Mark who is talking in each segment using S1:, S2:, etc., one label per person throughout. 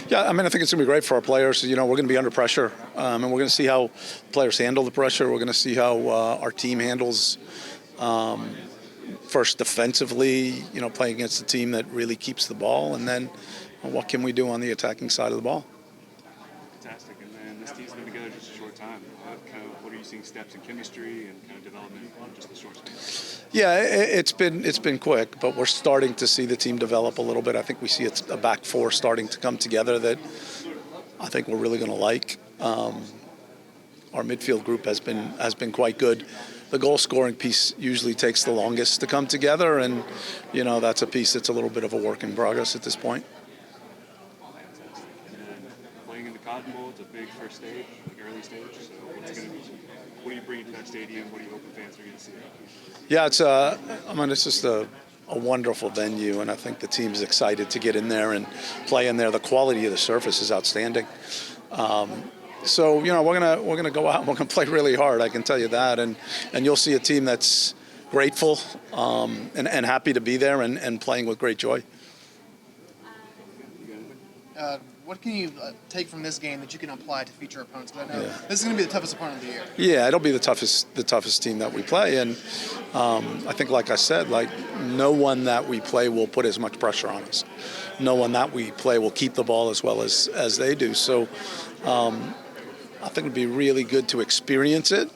S1: Yeah, I mean, I think it's going to be great for our players. We're going to be under pressure, and we're going to see how players handle the pressure. We're going to see how our team handles first defensively, playing against a team that really keeps the ball, and then what can we do on the attacking side of the ball.
S2: Fantastic. And then this team's been together just a short time. What are you seeing steps in chemistry and kind of development in just a short time?
S1: Yeah, it's been quick, but we're starting to see the team develop a little bit. I think we see a back four starting to come together that I think we're really going to like. Our midfield group has been quite good. The goal scoring piece usually takes the longest to come together, and that's a piece that's a little bit of a work in progress at this point.
S2: And then playing in the Cotton Bowl, it's a big first stage, like early stage. So what are you bringing to that stadium? What are you hoping fans are going to see?
S1: Yeah, it's just a wonderful venue, and I think the team's excited to get in there and play in there. The quality of the surface is outstanding. So we're gonna go out and we're gonna play really hard. I can tell you that, and you'll see a team that's grateful and happy to be there and playing with great joy.
S3: What can you take from this game that you can apply to future opponents? Because I know this is going to be the toughest opponent of the year.
S1: Yeah, it'll be the toughest team that we play, and I think, like I said, no one that we play will put as much pressure on us. No one that we play will keep the ball as well as they do. So I think it'd be really good to experience it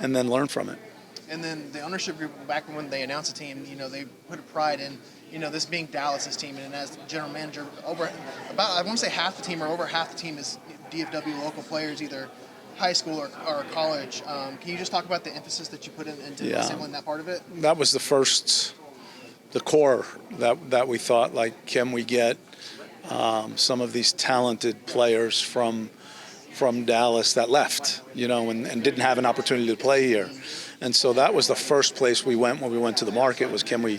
S1: and then learn from it.
S3: And then the ownership group, back when they announced a team, they put a pride in, this being Dallas's team. And as general manager, I want to say half the team or over half the team is DFW local players, either high school or college. Can you just talk about the emphasis that you put into assembling that part of it?
S1: That was the core that we thought, can we get some of these talented players from Dallas that left, and didn't have an opportunity to play here. And so that was the first place we went when we went to the market, was can we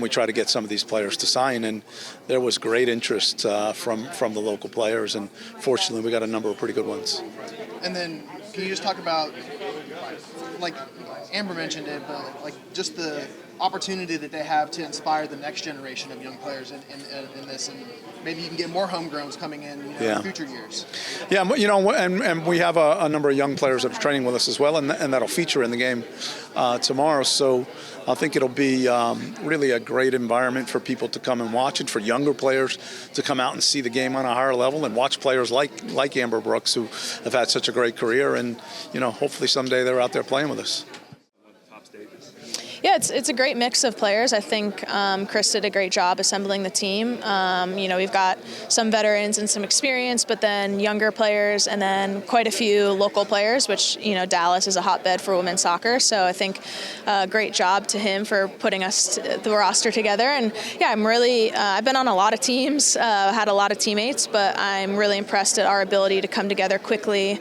S1: try to get some of these players to sign? And there was great interest from the local players, and fortunately we got a number of pretty good ones.
S3: And then can you just talk about, Amber mentioned it, but just the opportunity that they have to inspire the next generation of young players in this, and maybe you can get more homegrowns coming in, in future years.
S1: Yeah, and we have a number of young players that are training with us as well, and that'll feature in the game tomorrow. So I think it'll be really a great environment for people to come and watch it, for younger players to come out and see the game on a higher level and watch players like Amber Brooks, who have had such a great career, and hopefully someday they're out there playing with us.
S4: Yeah, it's a great mix of players. I think Chris did a great job assembling the team. We've got some veterans and some experience, but then younger players, and then quite a few local players, which, Dallas is a hotbed for women's soccer. So I think great job to him for putting the roster together. And yeah, I've been on a lot of teams, had a lot of teammates, but I'm really impressed at our ability to come together quickly.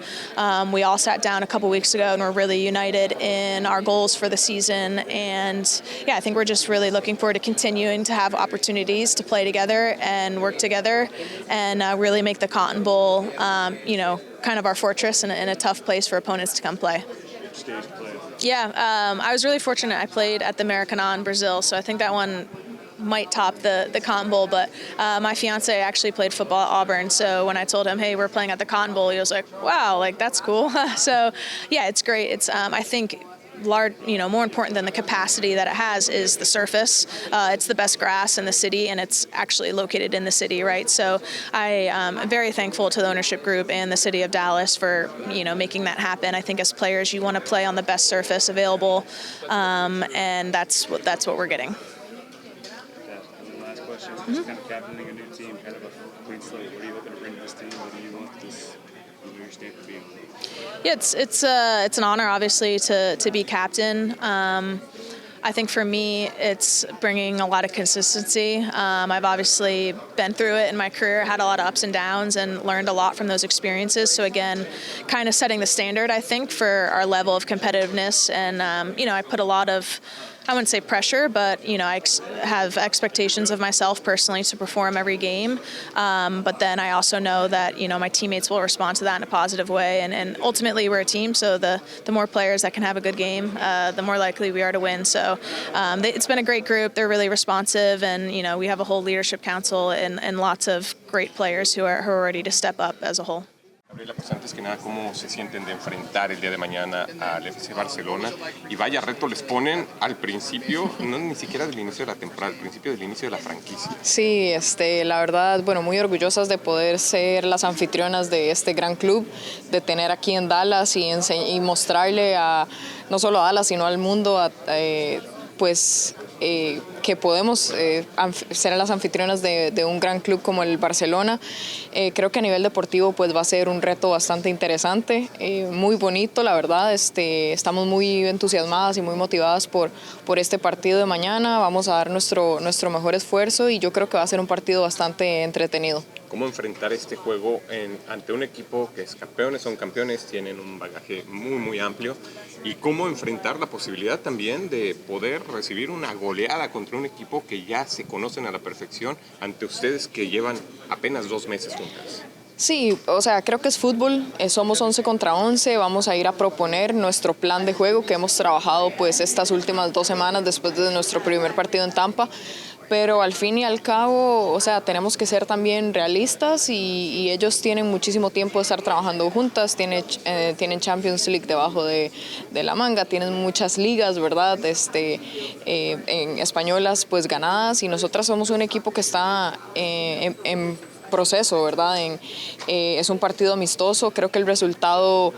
S4: We all sat down a couple weeks ago and we're really united in our goals for the season. And yeah, I think we're just really looking forward to continuing to have opportunities to play together and work together and really make the Cotton Bowl, kind of our fortress and a tough place for opponents to come play. Yeah, I was really fortunate. I played at the Maracanã in Brazil, so I think that one might top the Cotton Bowl, but my fiance actually played football at Auburn, so when I told him, hey, we're playing at the Cotton Bowl, he was like, wow, that's cool. So yeah, it's great. It's I think more important than the capacity that it has is the surface. It's the best grass in the city, and it's actually located in the city, right? So I am very thankful to the ownership group and the city of Dallas for, making that happen. I think as players, you want to play on the best surface available, and that's what we're getting.
S2: And the last question, just kind of captaining a new team, kind of a clean slate. What are you hoping to bring to this team? What do you want your stamp to be?
S4: Yeah, it's an honor, obviously, to be captain. I think for me, it's bringing a lot of consistency. I've obviously been through it in my career, had a lot of ups and downs, and learned a lot from those experiences. So again, kind of setting the standard, I think, for our level of competitiveness. And I put a lot of I wouldn't say pressure, but I have expectations of myself personally to perform every game. But then I also know that my teammates will respond to that in a positive way, and ultimately we're a team. So the more players that can have a good game, the more likely we are to win. So it's been a great group. They're really responsive, and we have a whole leadership council and lots of great players who are ready to step up as a whole.
S5: Gabriela, pues antes que nada, ¿cómo se sienten de enfrentar el día de mañana al FC Barcelona? Y vaya reto les ponen al principio, no ni siquiera del inicio de la temporada, al principio del inicio de la franquicia.
S6: Sí, la verdad, bueno, muy orgullosas de poder ser las anfitrionas de este gran club, de tener aquí en Dallas y mostrarle no solo a Dallas, sino al mundo, que podemos ser las anfitrionas de un gran club como el Barcelona. Creo que a nivel deportivo pues va a ser un reto bastante interesante, muy bonito, la verdad. Estamos muy entusiasmadas y muy motivadas por este partido de mañana. Vamos a dar nuestro mejor esfuerzo y yo creo que va a ser un partido bastante entretenido.
S5: ¿Cómo enfrentar este juego ante un equipo que es campeones, son campeones, tienen un bagaje muy, muy amplio? ¿Y cómo enfrentar la posibilidad también de poder recibir una goleada contra un equipo que ya se conocen a la perfección ante ustedes que llevan apenas 2 meses juntas?
S6: Sí, creo que es fútbol, somos 11 contra 11, vamos a ir a proponer nuestro plan de juego que hemos trabajado pues estas últimas 2 semanas después de nuestro primer partido en Tampa. Pero al fin y al cabo, tenemos que ser también realistas y ellos tienen muchísimo tiempo de estar trabajando juntas, tienen Champions League debajo de la manga, tienen muchas ligas, ¿verdad? En españolas pues ganadas, y nosotras somos un equipo que está en proceso, ¿verdad? Es un partido amistoso, creo que el resultado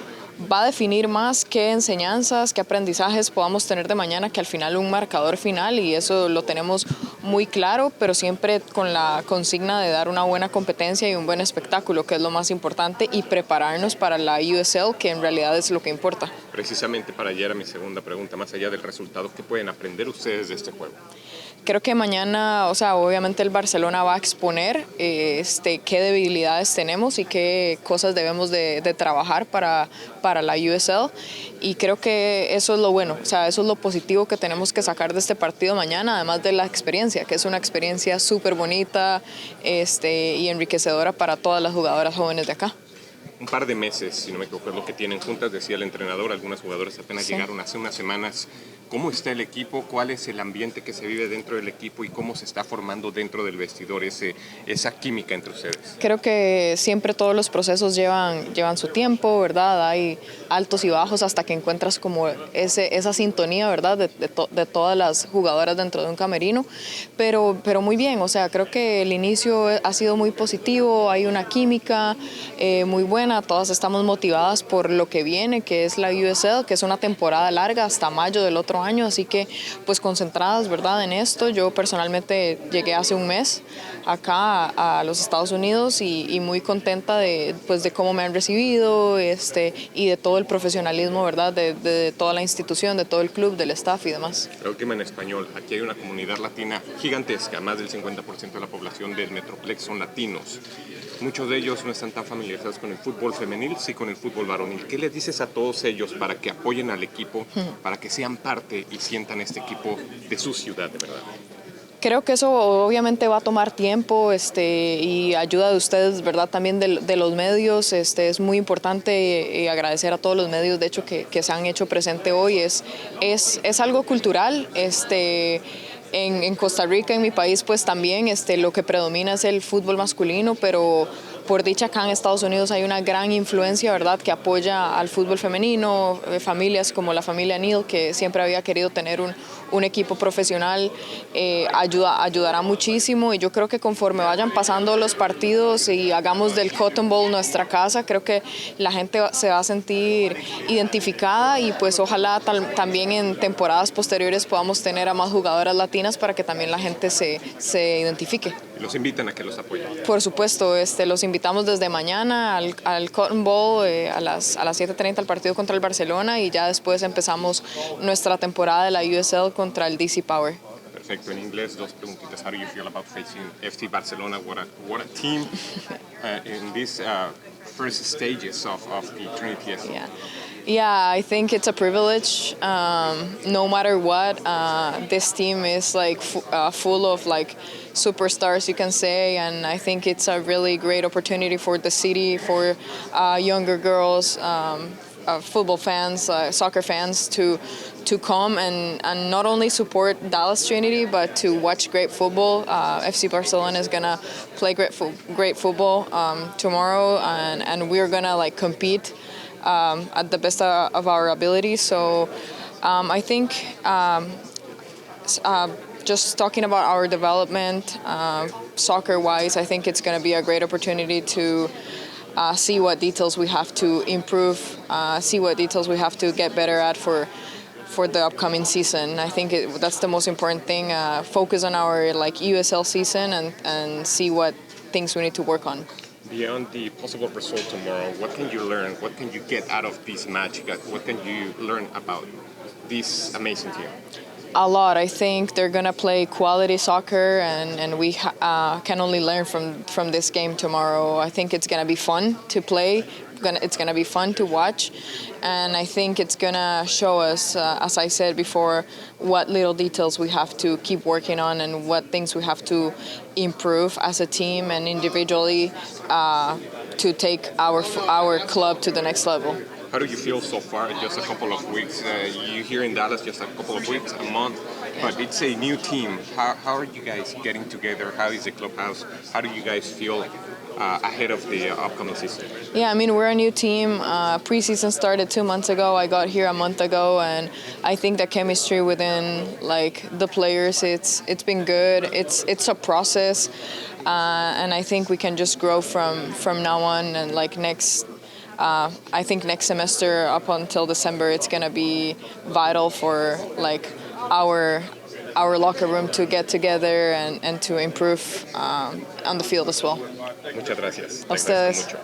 S6: va a definir más qué enseñanzas, qué aprendizajes podamos tener de mañana que al final un marcador final, y eso lo tenemos muy claro, pero siempre con la consigna de dar una buena competencia y un buen espectáculo, que es lo más importante, y prepararnos para la USL, que en realidad es lo que importa.
S5: Precisamente para allá era mi segunda pregunta, más allá del resultado, ¿qué pueden aprender ustedes de este juego?
S6: Creo que mañana, obviamente el Barcelona va a exponer qué debilidades tenemos y qué cosas debemos de trabajar para la USL, y creo que eso es lo bueno, eso es lo positivo que tenemos que sacar de este partido mañana, además de la experiencia, que es una experiencia súper bonita y enriquecedora para todas las jugadoras jóvenes de acá.
S5: Un par de meses, si no me equivoco, es lo que tienen juntas, decía el entrenador. Algunas jugadoras apenas llegaron hace unas semanas. ¿Cómo está el equipo? ¿Cuál es el ambiente que se vive dentro del equipo y cómo se está formando dentro del vestidor esa química entre ustedes?
S6: Creo que siempre todos los procesos llevan su tiempo, ¿verdad? Hay altos y bajos hasta que encuentras como esa sintonía, ¿verdad? De todas las jugadoras dentro de un camerino, pero muy bien, creo que el inicio ha sido muy positivo, hay una química muy buena, todas estamos motivadas por lo que viene, que es la USL, que es una temporada larga hasta mayo del otro año, así que pues concentradas, ¿verdad?, en esto. Yo personalmente llegué hace un mes acá a los Estados Unidos y muy contenta de cómo me han recibido y de todo el profesionalismo, ¿verdad?, de toda la institución, de todo el club, del staff y demás.
S5: La última en español, aquí hay una comunidad latina gigantesca, más del 50% de la población del Metroplex son latinos. Muchos de ellos no están tan familiarizados con el fútbol femenil, sí con el fútbol varonil. ¿Qué les dices a todos ellos para que apoyen al equipo, para que sean parte y sientan este equipo de su ciudad, de verdad?
S6: Creo que eso obviamente va a tomar tiempo y ayuda de ustedes, ¿verdad? También de los medios. Es muy importante agradecer a todos los medios, de hecho, que se han hecho presente hoy. Es algo cultural. En Costa Rica, en mi país, pues también lo que predomina es el fútbol masculino, pero por dicha acá en Estados Unidos hay una gran influencia, ¿verdad?, que apoya al fútbol femenino, familias como la familia Neal, que siempre había querido tener un equipo profesional, ayudará muchísimo, y yo creo que conforme vayan pasando los partidos y hagamos del Cotton Bowl nuestra casa, creo que la gente se va a sentir identificada, y pues ojalá también en temporadas posteriores podamos tener a más jugadoras latinas para que también la gente se identifique.
S5: Los invitan a que los apoyen.
S6: Por supuesto, los invitamos desde mañana al Cotton Bowl, a las 7:30 al partido contra el Barcelona, y ya después empezamos nuestra temporada de la USL contra el DC Power.
S5: Perfecto, en inglés, 2 preguntitas. How do you feel about facing FC Barcelona? What a team in these first stages of the Trinity-FC?
S6: Yeah, I think it's a privilege. No matter what, this team is like full of like superstars, you can say, and I think it's a really great opportunity for the city, for younger girls, football fans, soccer fans to come and not only support Dallas Trinity, but to watch great football. FC Barcelona is gonna play great football tomorrow, and we're gonna like compete at the best of our abilities. So I think just talking about our development, soccer-wise, I think it's going to be a great opportunity to see what details we have to improve, see what details we have to get better at for the upcoming season. I think that's the most important thing. Focus on our like USL season and see what things we need to work on.
S5: Beyond the possible result tomorrow, what can you learn? What can you get out of this match? What can you learn about this amazing team?
S6: A lot. I think they're gonna play quality soccer, and we can only learn from this game tomorrow. I think it's gonna be fun to play. It's gonna be fun to watch, and I think it's gonna show us, as I said before, what little details we have to keep working on and what things we have to improve as a team and individually to take our club to the next level.
S5: How do you feel so far? Just a couple of weeks. You here in Dallas, just a couple of weeks, a month, but it's a new team. How are you guys getting together? How is the clubhouse? How do you guys feel ahead of the upcoming season?
S6: Yeah, I mean, we're a new team. Preseason started 2 months ago. I got here a month ago, and I think the chemistry within like the players, it's been good. It's a process, and I think we can just grow from now on. And like I think next semester up until December, it's gonna be vital for like our locker room to get together and to improve on the field as well.
S5: Muchas gracias.
S6: A ustedes.